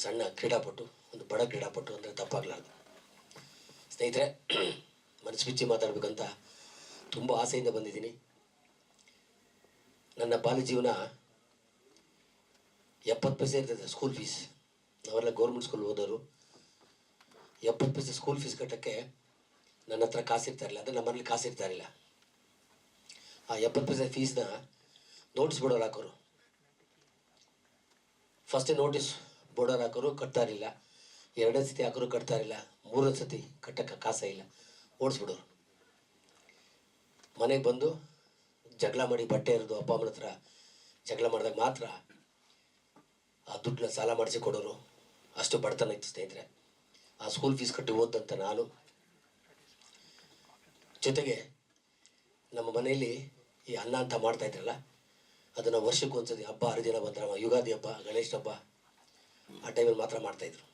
ಸಣ್ಣ ಕ್ರೀಡಾಪಟು, ಒಂದು ಬಡ ಕ್ರೀಡಾಪಟು ಅಂದರೆ ತಪ್ಪಾಗಲಾರ್ದು. ಸ್ನೇಹಿತರೆ, ಮನಸ್ಸು ಬಿಚ್ಚಿ ಮಾತಾಡಬೇಕಂತ ತುಂಬ ಆಸೆಯಿಂದ ಬಂದಿದ್ದೀನಿ. ನನ್ನ ಬಾಲ್ಯ ಜೀವನ 70 ಪೈಸೆ ಇರ್ತದೆ ಸ್ಕೂಲ್ ಫೀಸ್. ನಾವೆಲ್ಲ ಗೌರ್ಮೆಂಟ್ ಸ್ಕೂಲ್ ಓದೋರು. 70 ಪೈಸೆ ಸ್ಕೂಲ್ ಫೀಸ್ ಕಟ್ಟೋಕ್ಕೆ ನನ್ನ ಹತ್ರ ಕಾಸಿರ್ತಾ ಇರಲಿಲ್ಲ, ಅಂದರೆ ನಮ್ಮನೇಲಿ ಕಾಸಿರ್ತಾ ಇರಲಿಲ್ಲ. ಆ 70 ಪೈಸೆ ಫೀಸ್ನ ನೋಟಿಸ್ ಬೋರ್ಡಲ್ಲಿ ಹಾಕೋರು. ಫಸ್ಟೇ ನೋಟಿಸ್ ಬೋರ್ಡಲ್ಲಿ ಹಾಕೋರು, ಕಟ್ತಾ ಇರಲಿಲ್ಲ. 2ನೇ ಸತಿ ಹಾಕೋರು, ಕಟ್ತಾ ಇರಲಿಲ್ಲ. 3ನೇ ಸತಿ ಕಟ್ಟೋಕ್ಕೆ ಕಾಸೇ ಇಲ್ಲ, ಓಡಿಸ್ಬಿಡೋರು. ಮನೆಗೆ ಬಂದು ಜಗಳ ಮಾಡಿ, ಬಟ್ಟೆ ಇರೋದು ಅಪ್ಪ ಅಮ್ಮನ ಹತ್ರ ಜಗಳ ಮಾಡಿದಾಗ ಮಾತ್ರ ಆ ದುಡ್ಡನ್ನ ಸಾಲ ಮಾಡಿಸಿ ಕೊಡೋರು. ಅಷ್ಟು ಬಡತನ ಇತ್ತು ಸ್ನೇಹಿತರೆ. ಆ ಸ್ಕೂಲ್ ಫೀಸ್ ಕಟ್ಟಿ ಓದಂತ ನಾನು, ಜೊತೆಗೆ ನಮ್ಮ ಮನೆಯಲ್ಲಿ ಈ ಅನ್ನ ಅಂತ ಮಾಡ್ತಾಯಿದ್ರಲ್ಲ, ಅದನ್ನು ವರ್ಷಕ್ಕೆ ಒಂದ್ಸತಿ ಹಬ್ಬ ಹರಿದಿನ ಬಂದ್ರೆ, ಯುಗಾದಿ ಹಬ್ಬ, ಗಣೇಶ ಹಬ್ಬ, ಆ ಟೈಮಲ್ಲಿ ಮಾತ್ರ ಮಾಡ್ತಾಯಿದ್ರು.